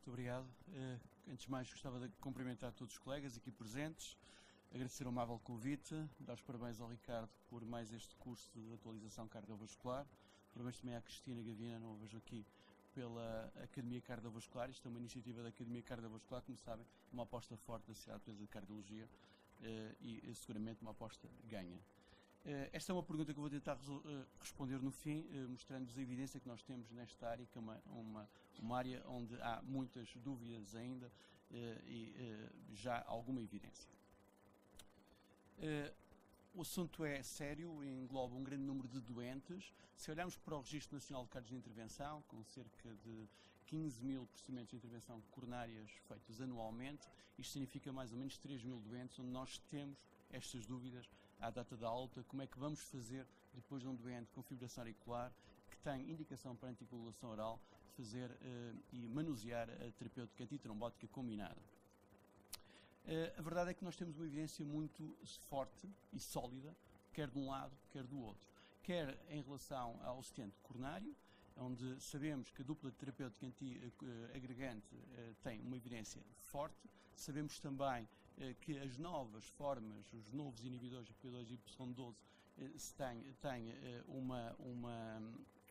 Muito obrigado. Antes de mais, gostava de cumprimentar todos os colegas aqui presentes, agradecer o amável convite, dar os parabéns ao Ricardo por mais este curso de atualização cardiovascular, parabéns também à Cristina Gavina, não a vejo aqui, pela Academia Cardiovascular. Isto é uma iniciativa da Academia Cardiovascular, como sabem, uma aposta forte da Sociedade Portuguesa de Cardiologia e seguramente uma aposta ganha. Esta é uma pergunta que eu vou tentar responder no fim, mostrando-vos a evidência que nós temos nesta área, que é uma área onde há muitas dúvidas ainda e já alguma evidência. O assunto é sério e engloba um grande número de doentes. Se olharmos para o Registro Nacional de Cardios de Intervenção, com cerca de 15 mil procedimentos de intervenção coronárias feitos anualmente, isto significa mais ou menos 3 mil doentes, onde nós temos estas dúvidas à data da alta, como é que vamos fazer depois de um doente com fibrilação auricular que tem indicação para anticoagulação oral, fazer e manusear a terapêutica antitrombótica combinada. A verdade é que nós temos uma evidência muito forte e sólida, quer de um lado, quer do outro. Quer em relação ao stente coronário, onde sabemos que a dupla terapêutica antiagregante tem uma evidência forte. Sabemos também que as novas formas, os novos inibidores de P2 e Y12 têm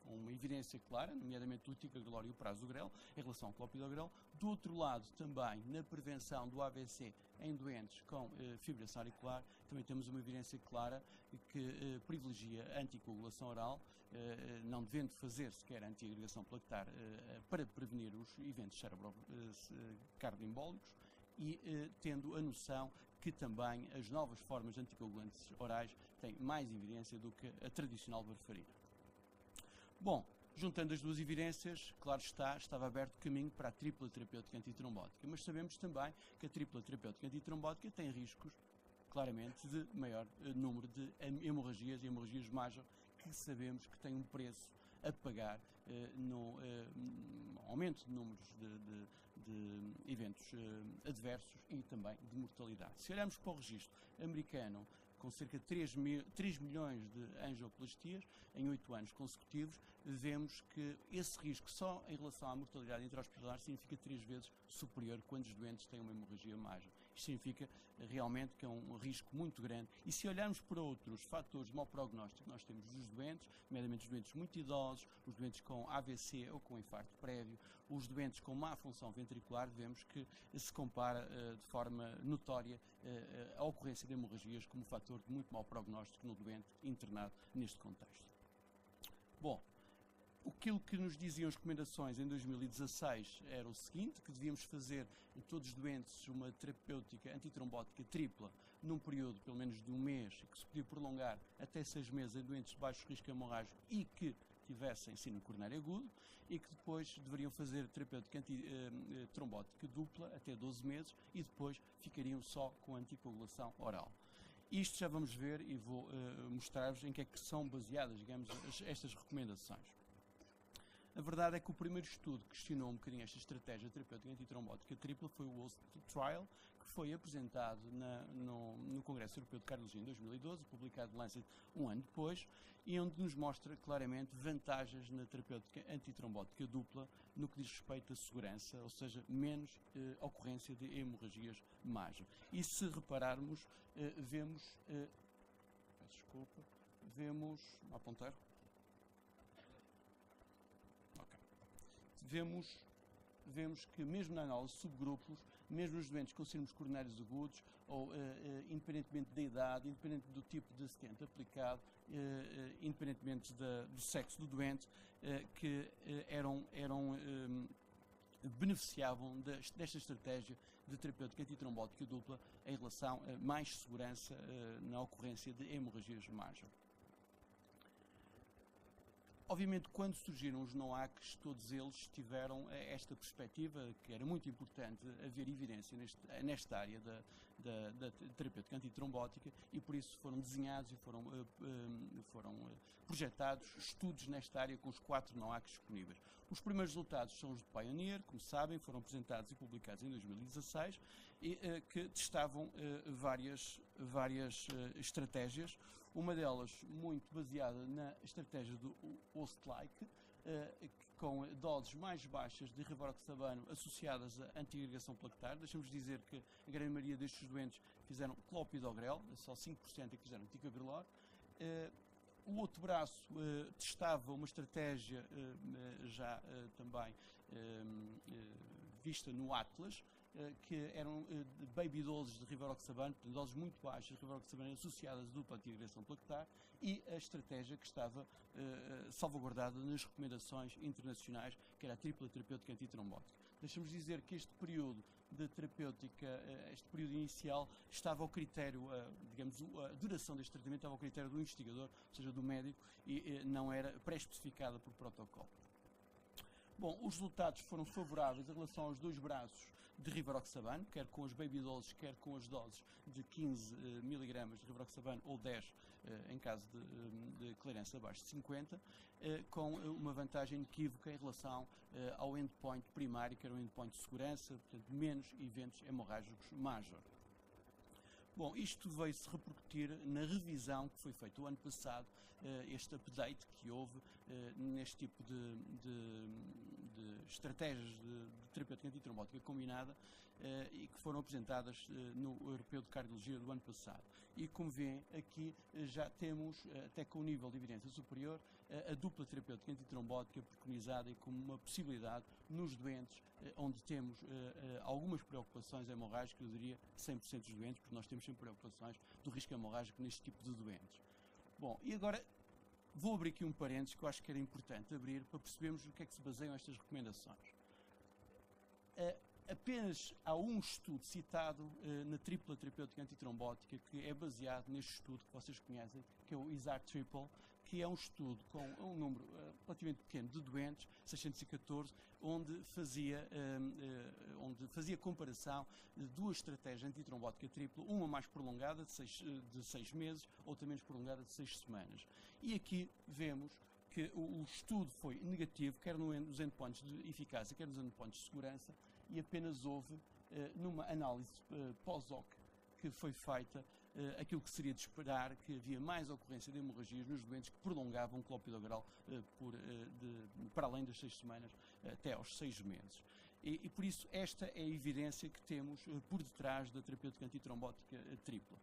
uma evidência clara, nomeadamente o ticagrelor e o prasugrel, em relação ao clopidogrel. Do outro lado, também, na prevenção do AVC em doentes com fibrilação auricular, também temos uma evidência clara que privilegia a anticoagulação oral, não devendo fazer sequer antiagregação plaquetar para prevenir os eventos cardioembólicos e tendo a noção que também as novas formas de anticoagulantes orais têm mais evidência do que a tradicional varfarina. Bom, juntando as duas evidências, claro está, estava aberto o caminho para a tripla terapêutica antitrombótica, mas sabemos também que a tripla terapêutica antitrombótica tem riscos, claramente, de maior número de hemorragias e hemorragias major, que sabemos que têm um preço a pagar no aumento de números de eventos adversos e também de mortalidade. Se olharmos para o registro americano, com cerca de 3 milhões de angioplastias em 8 anos consecutivos, vemos que esse risco só em relação à mortalidade intra-hospitalar significa 3 vezes superior quando os doentes têm uma hemorragia major. Isto significa realmente que é um risco muito grande. E se olharmos para outros fatores de mau prognóstico, nós temos os doentes, nomeadamente os doentes muito idosos, os doentes com AVC ou com infarto prévio, os doentes com má função ventricular, vemos que se compara de forma notória a ocorrência de hemorragias como fator de muito mau prognóstico no doente internado neste contexto. Bom, aquilo que nos diziam as recomendações em 2016 era o seguinte, que devíamos fazer em todos os doentes uma terapêutica antitrombótica tripla num período pelo menos de um mês, que se podia prolongar até 6 meses em doentes de baixo risco hemorrágico e que tivessem síndrome coronário agudo, e que depois deveriam fazer terapêutica antitrombótica dupla até 12 meses e depois ficariam só com anticoagulação oral. Isto já vamos ver e vou mostrar-vos em que é que são baseadas, digamos, estas recomendações. A verdade é que o primeiro estudo que questionou um bocadinho esta estratégia terapêutica antitrombótica tripla foi o WOST Trial, que foi apresentado no Congresso Europeu de Cardiologia em 2012, publicado no Lancet um ano depois, e onde nos mostra claramente vantagens na terapêutica antitrombótica dupla no que diz respeito à segurança, ou seja, menos ocorrência de hemorragias major. E se repararmos, vemos, apontar. Vemos que mesmo na análise de subgrupos, mesmo os doentes com síndromes coronários agudos, ou independentemente da idade, independentemente do tipo de stent aplicado, independentemente do sexo do doente, que beneficiavam desta estratégia de terapêutica antitrombótica dupla em relação a mais segurança na ocorrência de hemorragias major. Obviamente, quando surgiram os NOACs, todos eles tiveram esta perspectiva, que era muito importante haver evidência nesta área da terapêutica antitrombótica, e por isso foram desenhados e foram projetados estudos nesta área com os 4 NOACs disponíveis. Os primeiros resultados são os de Pioneer, como sabem, foram apresentados e publicados em 2016, e que testavam várias estratégias, uma delas muito baseada na estratégia do host-like, com doses mais baixas de rivaroxabano associadas à antiagregação plaquetar. Deixamos dizer que a grande maioria destes doentes fizeram clopidogrel, só 5% é que fizeram ticagrelor. O outro braço testava uma estratégia já também vista no Atlas, que eram baby doses de rivaroxabano, doses muito baixas de rivaroxabano associadas a dupla antiagregação plaquetar, e a estratégia que estava salvaguardada nas recomendações internacionais, que era a tripla terapêutica antitrombótica. Deixamos dizer que este período de terapêutica, este período inicial, estava ao critério, digamos, a duração deste tratamento estava ao critério do investigador, ou seja, do médico, e não era pré-especificada por protocolo. Bom, os resultados foram favoráveis em relação aos dois braços de rivaroxabano, quer com as baby doses, quer com as doses de 15 mg de rivaroxabano ou 10 em caso de clearance abaixo de 50, com uma vantagem inequívoca em relação ao endpoint primário, que era um endpoint de segurança, portanto, menos eventos hemorrágicos major. Bom, isto veio-se repercutir na revisão que foi feita o ano passado, este update que houve neste tipo de estratégias de terapêutica antitrombótica combinada e que foram apresentadas no Europeu de Cardiologia do ano passado. E como vêem, aqui já temos, até com um nível de evidência superior, a dupla terapêutica antitrombótica preconizada e como uma possibilidade nos doentes onde temos algumas preocupações hemorrágicas, eu diria 100% dos doentes, porque nós temos sempre preocupações do risco hemorrágico neste tipo de doentes. Bom, e agora vou abrir aqui um parênteses que eu acho que era importante abrir para percebermos o que é que se baseiam estas recomendações. Apenas há um estudo citado na tripla terapêutica antitrombótica que é baseado neste estudo que vocês conhecem, que é o ISAR Triple, que é um estudo com um número relativamente pequeno de doentes, 614, onde fazia comparação de duas estratégias antitrombótica tripla, uma mais prolongada, de 6 meses, outra menos prolongada, de 6 semanas. E aqui vemos que o estudo foi negativo, quer nos endpoints de eficácia, quer nos endpoints de segurança, e apenas houve, numa análise pós-hoc que foi feita, aquilo que seria de esperar, que havia mais ocorrência de hemorragias nos doentes que prolongavam o clopidogrel para além das 6 semanas até aos 6 meses. E por isso esta é a evidência que temos por detrás da terapêutica antitrombótica tripla.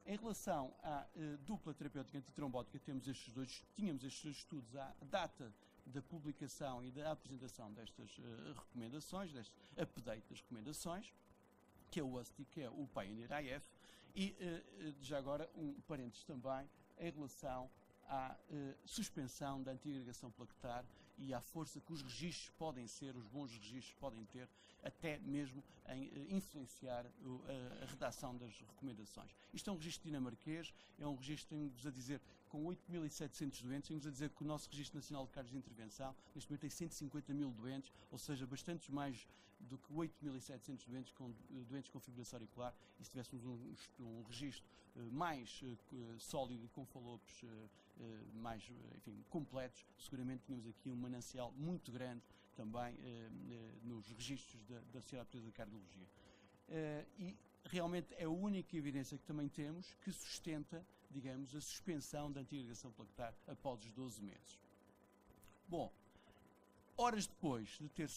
Em relação à dupla terapêutica antitrombótica, tínhamos estes dois estudos à data da publicação e da apresentação destas recomendações, deste update das recomendações, que é o USTI, que é o Pioneer IF, e já agora um parênteses também em relação à suspensão da antiagregação plaquetar e à força que os registros podem ser, os bons registros podem ter, até mesmo em influenciar a redação das recomendações. Isto é um registro dinamarquês, é um registro, tenho-vos a dizer, com 8.700 doentes, tenho-vos a dizer que o nosso Registro Nacional de Casos de Intervenção, neste momento tem 150 mil doentes, ou seja, bastantes mais do que 8.700 doentes com fibrilação auricular, e se tivéssemos um registro mais sólido e com follow-ups mais, enfim, completos, seguramente tínhamos aqui um manancial muito grande também nos registros da Sociedade Portuguesa de Cardiologia. E realmente é a única evidência que também temos que sustenta, digamos, a suspensão da antiagregação plaquetar após os 12 meses. Bom, horas depois de ter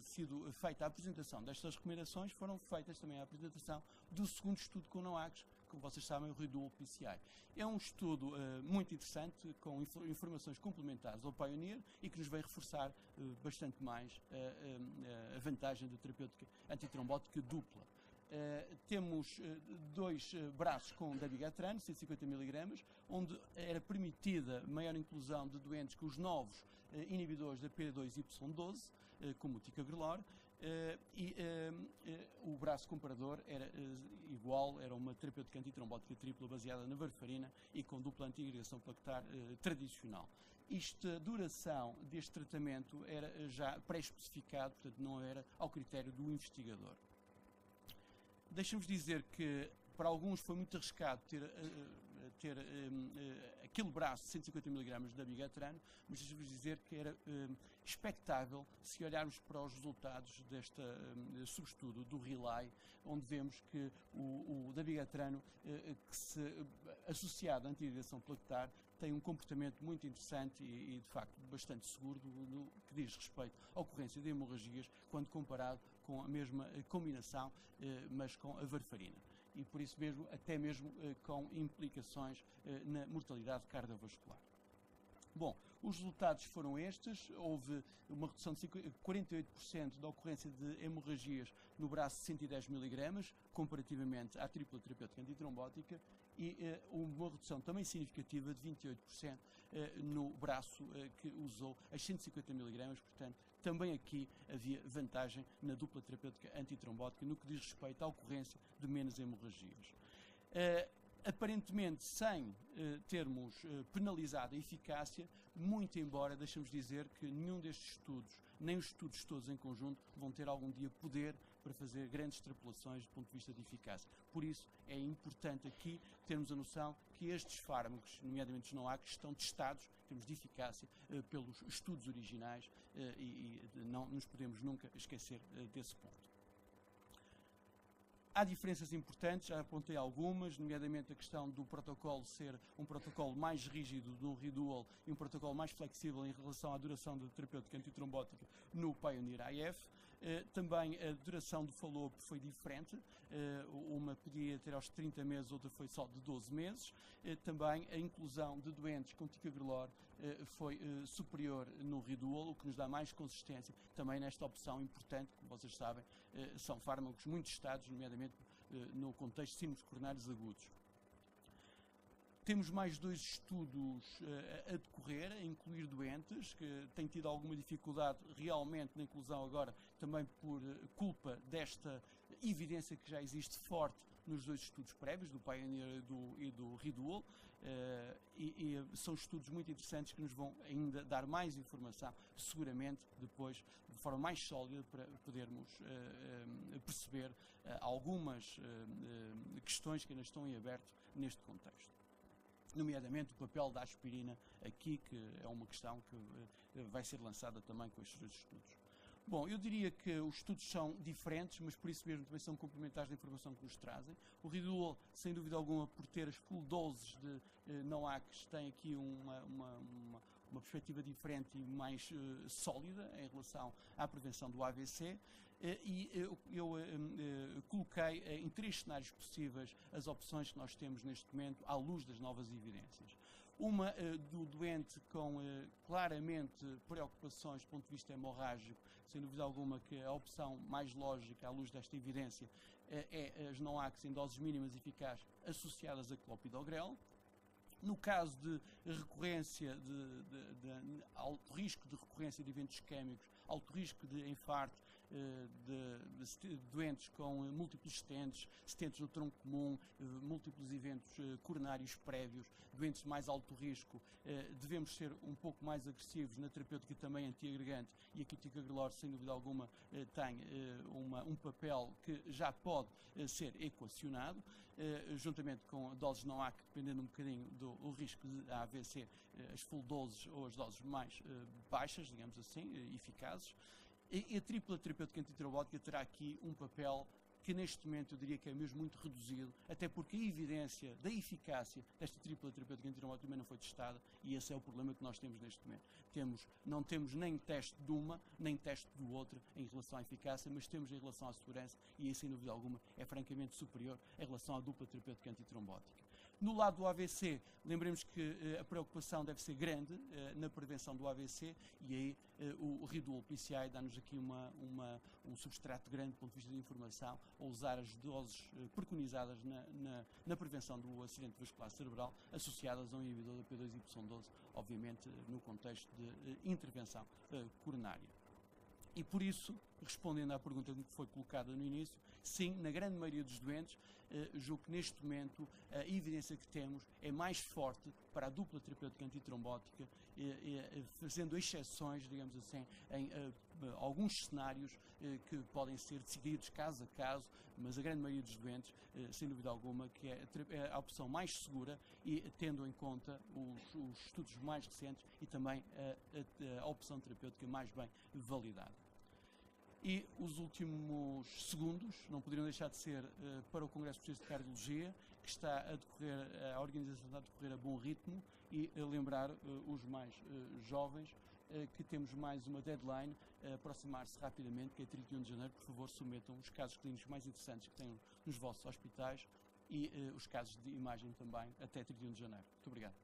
sido feita a apresentação destas recomendações, foram feitas também a apresentação do segundo estudo com NOACs, como vocês sabem, o Redual PCI. É um estudo muito interessante, com informações complementares ao Pioneer e que nos vai reforçar bastante mais a vantagem da terapêutica antitrombótica dupla. Temos dois braços com dabigatran, 150 mg, onde era permitida maior inclusão de doentes com os novos inibidores da P2Y12, como o ticagrelor, e o braço comparador era igual, era uma terapêutica antitrombótica tripla baseada na varfarina e com dupla antiagregação plaquetar tradicional. Esta duração deste tratamento era já pré-especificado, portanto não era ao critério do investigador. Deixa-vos dizer que para alguns foi muito arriscado ter aquele braço de 150 mg de dabigatran, mas deixa-vos dizer que era expectável se olharmos para os resultados deste subestudo do RELY, onde vemos que o dabigatrano, associado à antiagregação plaquetar, tem um comportamento muito interessante e de facto, bastante seguro no que diz respeito à ocorrência de hemorragias, quando comparado com a mesma combinação, mas com a varfarina. E por isso mesmo, até mesmo com implicações na mortalidade cardiovascular. Bom, os resultados foram estes. Houve uma redução de 48% da ocorrência de hemorragias no braço de 110 mg, comparativamente à tripla terapêutica antitrombótica, e uma redução também significativa de 28% no braço que usou as 150 mg, portanto, também aqui havia vantagem na dupla terapêutica antitrombótica no que diz respeito à ocorrência de menos hemorragias. Aparentemente sem termos penalizado a eficácia, muito embora deixamos dizer que nenhum destes estudos, nem os estudos todos em conjunto, vão ter algum dia poder para fazer grandes extrapolações do ponto de vista de eficácia. Por isso é importante aqui termos a noção que estes fármacos, nomeadamente os NOAC, estão testados em termos de eficácia pelos estudos originais e não nos podemos nunca esquecer desse ponto. Há diferenças importantes, já apontei algumas, nomeadamente a questão do protocolo ser um protocolo mais rígido do Ridual e um protocolo mais flexível em relação à duração da terapêutica antitrombótica no Pioneer-IF. Também a duração do follow-up foi diferente, uma podia ter aos 30 meses, outra foi só de 12 meses. Também a inclusão de doentes com ticagrelor foi superior no Ridual, o que nos dá mais consistência também nesta opção importante. Como vocês sabem, são fármacos muito testados, nomeadamente no contexto de síndromes coronários agudos. Temos mais 2 estudos a decorrer, a incluir doentes, que têm tido alguma dificuldade realmente na inclusão agora, também por culpa desta evidência que já existe forte nos 2 estudos prévios, do Pioneer e do Ridual, e são estudos muito interessantes que nos vão ainda dar mais informação, seguramente depois, de forma mais sólida, para podermos perceber algumas questões que ainda estão em aberto neste contexto. Nomeadamente o papel da aspirina aqui, que é uma questão que vai ser lançada também com estes 2 estudos. Bom, eu diria que os estudos são diferentes, mas por isso mesmo também são complementares da informação que nos trazem. O Ridual, sem dúvida alguma, por ter as full doses de NOACs, tem aqui uma perspectiva diferente e mais sólida em relação à prevenção do AVC. E eu coloquei em 3 cenários possíveis as opções que nós temos neste momento à luz das novas evidências. Uma do doente com claramente preocupações do ponto de vista hemorrágico, sem dúvida alguma que a opção mais lógica à luz desta evidência é as NOACs em doses mínimas eficazes associadas a clopidogrel. No caso de recorrência, de alto risco de recorrência de eventos isquémicos, alto risco de infarto, de doentes com múltiplos stents no tronco comum, múltiplos eventos coronários prévios, doentes de mais alto risco, devemos ser um pouco mais agressivos na terapêutica também antiagregante, e aqui o ticagrelor, sem dúvida alguma, tem um papel que já pode ser equacionado, juntamente com doses NOAC, dependendo um bocadinho do risco de AVC, as full doses ou as doses mais baixas, digamos assim, eficazes. E a tripla terapêutica antitrombótica terá aqui um papel que neste momento eu diria que é mesmo muito reduzido, até porque a evidência da eficácia desta tripla terapêutica antitrombótica também não foi testada, e esse é o problema que nós temos neste momento. Não temos nem teste de uma, nem teste do outro em relação à eficácia, mas temos em relação à segurança, e isso, sem dúvida alguma, é francamente superior em relação à dupla terapêutica antitrombótica. No lado do AVC, lembremos que a preocupação deve ser grande na prevenção do AVC, e aí o Ridual PCI dá-nos aqui um substrato grande do ponto de vista de informação, a usar as doses preconizadas na prevenção do acidente vascular cerebral, associadas a um inibidor da P2Y12, obviamente no contexto de intervenção coronária. E por isso, respondendo à pergunta que foi colocada no início, sim, na grande maioria dos doentes, julgo que neste momento a evidência que temos é mais forte para a dupla terapêutica antitrombótica, fazendo exceções, digamos assim, em alguns cenários que podem ser decididos caso a caso, mas a grande maioria dos doentes, sem dúvida alguma, que é a opção mais segura, e tendo em conta os estudos mais recentes e também a opção terapêutica mais bem validada. E os últimos segundos não poderiam deixar de ser para o Congresso Português de Cardiologia, que está a decorrer, a organização está a decorrer a bom ritmo, e lembrar os mais jovens que temos mais uma deadline a aproximar-se rapidamente, que é 31 de janeiro. Por favor, submetam os casos clínicos mais interessantes que têm nos vossos hospitais e os casos de imagem também até 31 de janeiro. Muito obrigado.